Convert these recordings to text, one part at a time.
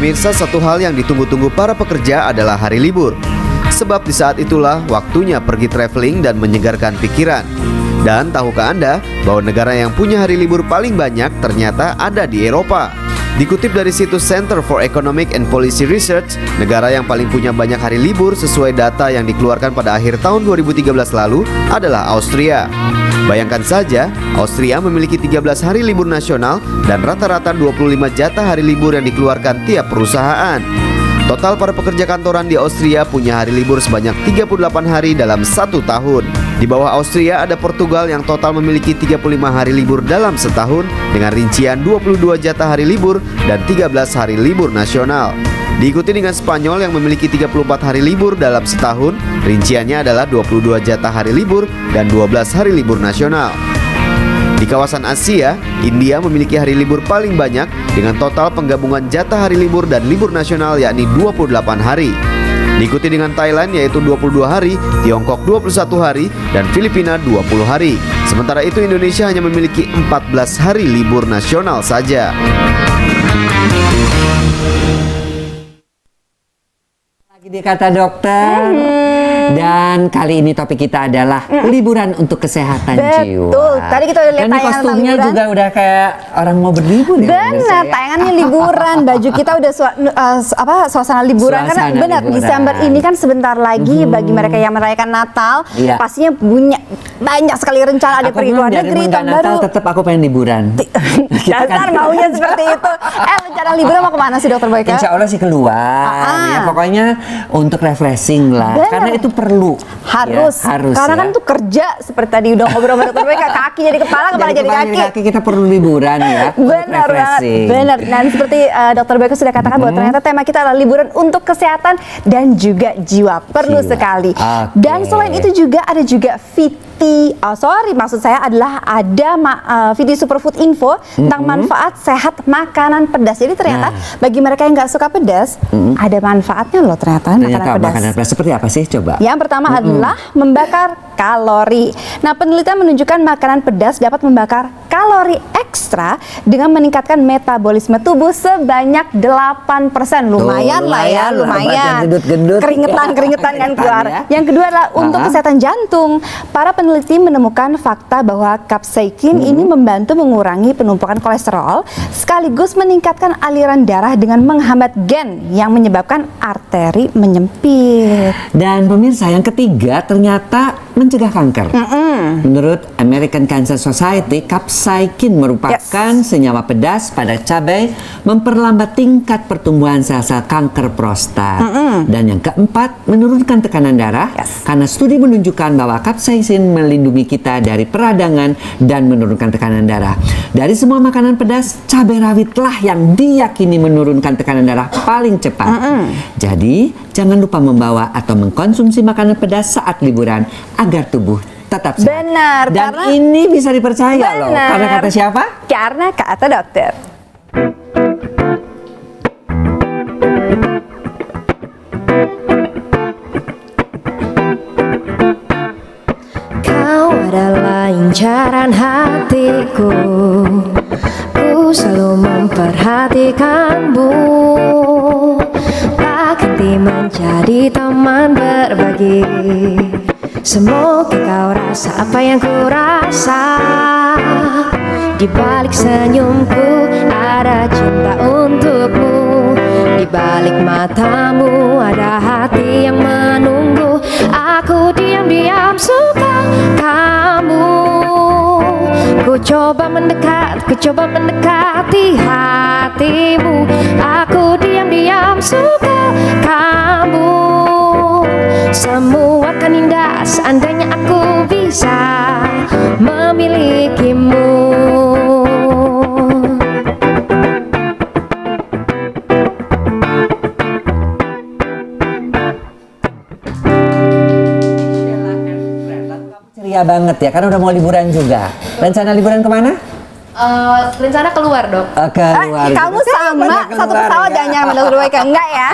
Pemirsa, satu hal yang ditunggu-tunggu para pekerja adalah hari libur. Sebab di saat itulah waktunya pergi traveling dan menyegarkan pikiran. Dan tahukah Anda bahwa negara yang punya hari libur paling banyak ternyata ada di Eropa? Dikutip dari situs Center for Economic and Policy Research, negara yang paling punya banyak hari libur sesuai data yang dikeluarkan pada akhir tahun 2013 lalu adalah Austria. Bayangkan saja, Austria memiliki 13 hari libur nasional dan rata-rata 25 jatah hari libur yang dikeluarkan tiap perusahaan. Total para pekerja kantoran di Austria punya hari libur sebanyak 38 hari dalam satu tahun. Di bawah Austria ada Portugal yang total memiliki 35 hari libur dalam setahun dengan rincian 22 jatah hari libur dan 13 hari libur nasional. Diikuti dengan Spanyol yang memiliki 34 hari libur dalam setahun, rinciannya adalah 22 jatah hari libur dan 12 hari libur nasional. Di kawasan Asia, India memiliki hari libur paling banyak dengan total penggabungan jatah hari libur dan libur nasional yakni 28 hari. Diikuti dengan Thailand yaitu 22 hari, Tiongkok 21 hari, dan Filipina 20 hari. Sementara itu Indonesia hanya memiliki 14 hari libur nasional saja. Lagi di Kata Dokter. Dan kali ini topik kita adalah liburan untuk kesehatan jiwa. Betul. Tadi kita udah lihat tayangan kostumnya liburan juga udah kayak orang mau berlibur ya. Benar, tayangannya liburan. Baju kita udah suasana liburan. Karena benar, Desember ini kan sebentar lagi bagi mereka yang merayakan Natal, pastinya punya banyak sekali rencana, ada pergi ke luar negeri, tahun baru. Tetap aku pengen liburan. Dasar maunya seperti itu. Rencana liburan mau kemana sih Dokter Boyka? Insya Allah sih keluar. Ya, pokoknya untuk refreshing lah. Benar. Karena itu perlu. Harus. Karena kan tuh kerja seperti tadi udah ngobrol sama Dokter Boyka, kaki jadi kepala, kepala jadi kaki. Kita perlu liburan ya. Benar banget. Benar. Dan seperti Dokter Boyka sudah katakan bahwa ternyata tema kita adalah liburan untuk kesehatan dan juga jiwa. Perlu sekali. Dan selain itu juga ada juga maksud saya adalah ada VT Superfood Info tentang manfaat sehat makanan pedas. Jadi ternyata bagi mereka yang nggak suka pedas, ada manfaatnya loh ternyata makanan pedas. Seperti apa sih coba? Yang pertama adalah membakar kalori. Nah, penelitian menunjukkan makanan pedas dapat membakar kalori ekstra dengan meningkatkan metabolisme tubuh sebanyak 8%. Lumayan lah ya, lumayan. Keringetan kan keluar. Yang kedua adalah untuk kesehatan jantung. Para peneliti menemukan fakta bahwa capsaicin ini membantu mengurangi penumpukan kolesterol sekaligus meningkatkan aliran darah dengan menghambat gen yang menyebabkan arteri menyempit. Dan pemirsa, yang ketiga ternyata mencegah kanker. Menurut American Cancer Society, capsaicin merupakan senyawa pedas pada cabai memperlambat tingkat pertumbuhan sel-sel kanker prostat. Dan yang keempat, menurunkan tekanan darah karena studi menunjukkan bahwa capsaicin melindungi kita dari peradangan dan menurunkan tekanan darah. Dari semua makanan pedas, cabai rawitlah yang diyakini menurunkan tekanan darah paling cepat. Jadi, jangan lupa membawa atau mengkonsumsi makanan pedas saat liburan agar tubuh tetap sehat. Benar. Dan ini bisa dipercaya loh. Karena kata siapa? Karena kata dokter. Kau adalah incaran hatiku, ku selalu memperhatikanmu, tak henti menjadi teman berbagi. Semoga kau rasa apa yang ku rasa. Di balik senyumku ada cinta untukmu. Di balik matamu ada hati yang menunggu. Aku diam-diam suka kamu. Ku coba mendekati hatimu. Aku diam-diam suka kamu. Semua kan indah seandainya aku bisa memilikimu. Ceria banget ya, karena udah mau liburan juga. Rencana liburan kemana? Rencana keluar, Dok. Keluar. Kamu gitu. sama Keluar, satu pesawat ya. jangan sama Dokter Boyke, enggak ya?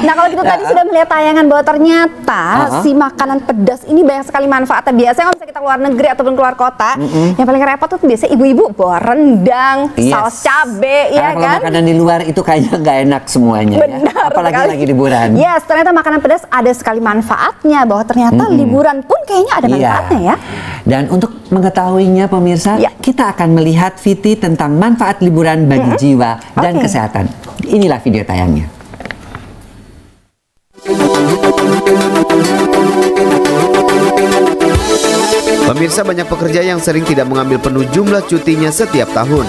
Nah kalau gitu tadi sudah melihat tayangan bahwa ternyata si makanan pedas ini banyak sekali manfaatnya. Biasanya kalau misalnya kita keluar negeri ataupun keluar kota, yang paling repot tuh biasanya ibu-ibu bawa rendang, saus cabe, ya Kalau kan? makanan di luar itu kayaknya nggak enak semuanya. Benar ya. Apalagi sekali. lagi liburan. Yes, ternyata makanan pedas ada sekali manfaatnya, bahwa ternyata liburan pun kayaknya ada manfaatnya ya. Dan untuk mengetahuinya pemirsa, Ya. kita akan melihat VT tentang manfaat liburan bagi jiwa dan kesehatan. Inilah video tayangnya. Pemirsa, banyak pekerja yang sering tidak mengambil penuh jumlah cutinya setiap tahun.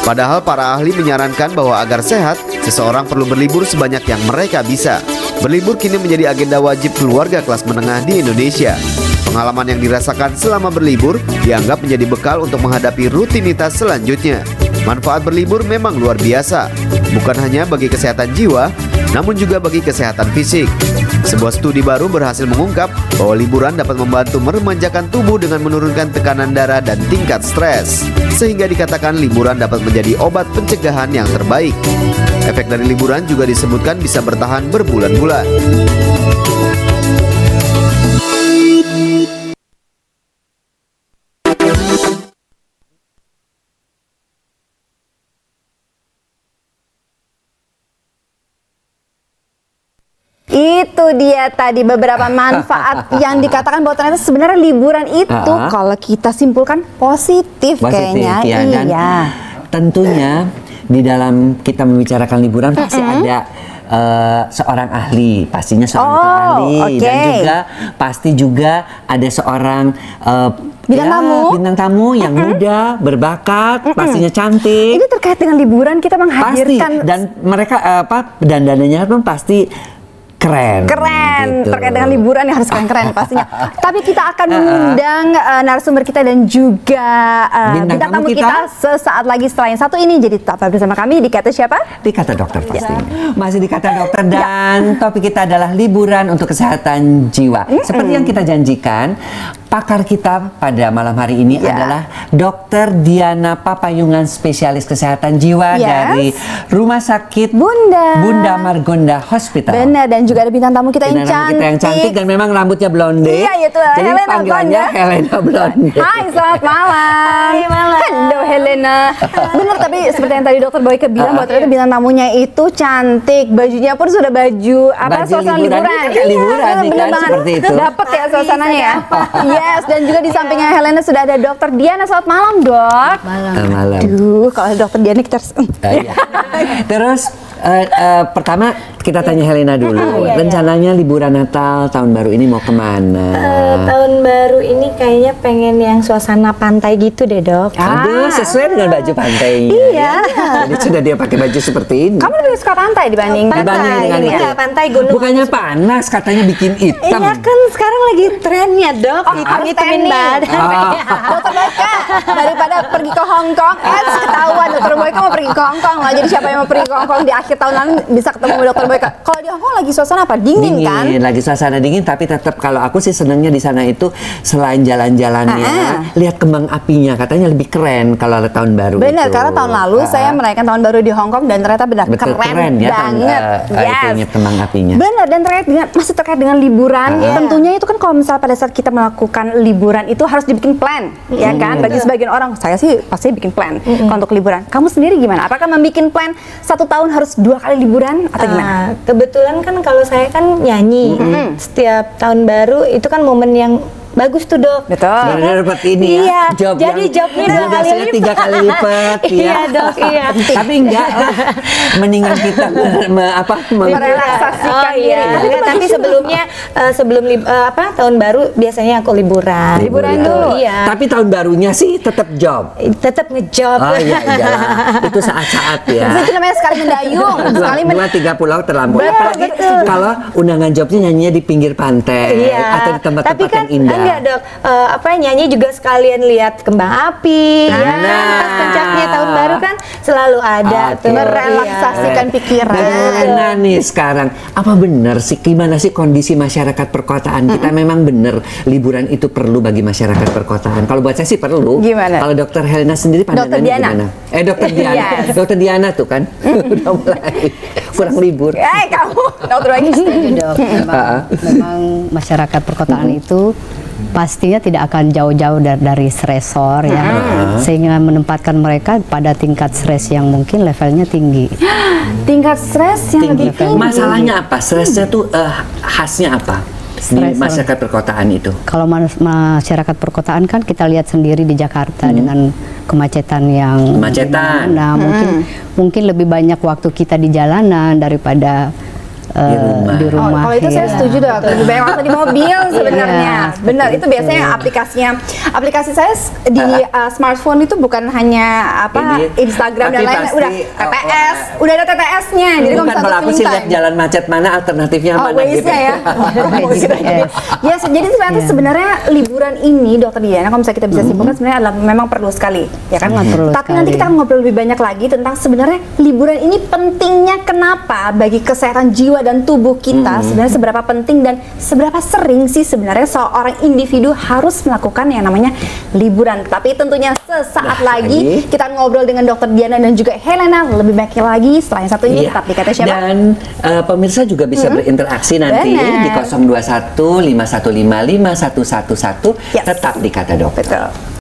Padahal para ahli menyarankan bahwa agar sehat, seseorang perlu berlibur sebanyak yang mereka bisa. Berlibur kini menjadi agenda wajib keluarga kelas menengah di Indonesia. Pengalaman yang dirasakan selama berlibur dianggap menjadi bekal untuk menghadapi rutinitas selanjutnya. Manfaat berlibur memang luar biasa, bukan hanya bagi kesehatan jiwa, namun juga bagi kesehatan fisik. Sebuah studi baru berhasil mengungkap bahwa liburan dapat membantu meremajakan tubuh dengan menurunkan tekanan darah dan tingkat stres, sehingga dikatakan liburan dapat menjadi obat pencegahan yang terbaik. Efek dari liburan juga disebutkan bisa bertahan berbulan-bulan. Itu dia tadi beberapa manfaat yang dikatakan bahwa ternyata sebenarnya liburan itu kalau kita simpulkan positif kayaknya. Ya, dan tentunya di dalam kita membicarakan liburan pasti ada seorang ahli, pastinya seorang ahli, dan juga pasti juga ada seorang bintang tamu yang muda, berbakat, pastinya cantik. Ini terkait dengan liburan kita menghadirkan pasti, dan mereka dandanannya pun pasti keren gitu. Terkait dengan liburan yang harus keren pastinya. Tapi kita akan mengundang narasumber kita dan juga bintang tamu kita sesaat lagi setelah yang satu ini. Jadi tetap bersama kami di Kata Siapa? Di Kata Dokter pastinya. Masih di Kata Dokter dan topik kita adalah liburan untuk kesehatan jiwa. Seperti yang kita janjikan, pakar kita pada malam hari ini adalah Dr. Diana Papayungan, spesialis kesehatan jiwa dari Rumah Sakit Bunda Margonda Hospital. Benar, dan juga ada bintang tamu kita yang cantik. Dan memang rambutnya blonde. Iya, itu Jadi Helena panggilannya Helena Blonde. Hai, selamat malam. Hai, malam. Halo Helena. Benar, tapi seperti yang tadi Dokter Boyke bilang bahwa ternyata bintang tamunya itu cantik. Bajunya pun sudah baju suasana liburan. Liburan Benar banget. Seperti itu. Dapat ya suasananya ya. Yes, dan juga di sampingnya Helena sudah ada Dokter Diana. Selamat malam, Dok. Malam. Aduh, kalau ada Dokter Diana kita harus Terus pertama kita tanya Helena dulu. Rencananya liburan Natal tahun baru ini mau kemana? Tahun baru ini kayaknya pengen yang suasana pantai gitu deh, Dok. Aduh, sesuai dengan baju pantainya. Iya. Jadi sudah dia pakai baju seperti ini. Kamu lebih suka pantai dibanding dengan itu. Iya, pantai gunung. Bukannya panas, katanya bikin hitam. Iya kan sekarang lagi trennya, Dok. Hitam-hitamin badan. Dokter Boyke daripada pergi ke Hong Kong, ketahuan Dokter Boyke mau pergi ke Hong Kong lah. Jadi siapa yang mau pergi ke Hong Kong di akhir tahun lalu bisa ketemu sama Dokter Boyke. Kalau di Hong Kong lagi suasana apa? Dingin kan? Lagi suasana dingin, tapi tetap kalau aku sih senangnya di sana itu selain jalan-jalannya, lihat kembang apinya, katanya lebih keren kalau tahun baru. Benar, karena tahun lalu saya merayakan tahun baru di Hong Kong dan ternyata benar keren ya, banget. Itunya kembang apinya. Benar, dan masih terkait dengan liburan. Tentunya itu kan kalau misalnya pada saat kita melakukan liburan itu harus dibikin plan, ya kan? Bagi sebagian orang, saya sih pasti bikin plan kalau untuk liburan. Kamu sendiri gimana? Apakah membikin plan 1 tahun harus 2 kali liburan atau gimana? Kebetulan kan kalau saya kan nyanyi, setiap tahun baru itu kan momen yang bagus tuh, Dok. Betul. Benar dapat ini Iya, job jadi jobnya 2 kali biasanya 3 kali lipat. Iya, Dok, iya. Tapi enggak lah, mendingan kita merelaksasikan diri. Enggak, tapi sebelum tahun baru biasanya aku liburan. Liburan dulu. Iya. Tapi tahun barunya sih tetap job. Tetap ngejob. Oh iya, itu saat-saat ya. Itu namanya sekali mendayung, sekali 2-3 pulau terlampau. Betul, Apalagi betul. kalau undangan jobnya nyanyinya di pinggir pantai atau di tempat-tempat yang indah. nggak dok? Nyanyi juga sekalian lihat kembang api, ya kan? Pas puncaknya tahun baru kan selalu ada tuh. Merelaksasikan pikiran. Nah nih sekarang, apa benar sih, gimana sih kondisi masyarakat perkotaan kita? Memang benar liburan itu perlu bagi masyarakat perkotaan. Kalau buat saya sih perlu. Gimana? Kalau Dokter Helena sendiri pandangannya gimana? Dokter Diana. Yes. Dokter Diana tuh kan udah mulai kurang libur. Kamu dokter lagi. Setuju, Dok. Memang masyarakat perkotaan itu pastinya tidak akan jauh-jauh dari stresor ya, sehingga menempatkan mereka pada tingkat stres yang mungkin levelnya tinggi. Tingkat stres yang lebih tinggi. Masalahnya apa? Stresnya tuh khasnya apa di masyarakat perkotaan itu? Kalau masyarakat perkotaan kan kita lihat sendiri di Jakarta dengan kemacetan yang nah mungkin lebih banyak waktu kita di jalanan daripada di rumah. Kalau itu saya setuju dok, lebih banyak waktu di mobil sebenarnya. Benar, itu biasanya aplikasi saya di smartphone itu bukan hanya Instagram dan lain-lain, udah TTS, udah ada TTS-nya. Jadi kalau aku sih lihat jalan macet mana, alternatifnya mana gitu. Ya, jadi sebenarnya liburan ini Dokter Diana, kalau misalnya kita bisa simpulkan sebenarnya adalah memang perlu sekali, ya kan? Tapi nanti kita akan ngobrol lebih banyak lagi tentang sebenarnya liburan ini pentingnya kenapa bagi kesehatan jiwa dan tubuh kita, sebenarnya seberapa penting dan seberapa sering sih sebenarnya seorang individu harus melakukan yang namanya liburan. Tapi tentunya sesaat lagi kita ngobrol dengan Dokter Diana dan juga Helena lebih banyak lagi setelah yang satu ini. Tetap di Kata Siapa. Dan pemirsa juga bisa berinteraksi nanti di 021 515 5111. Tetap di Kata Dokter. Betul.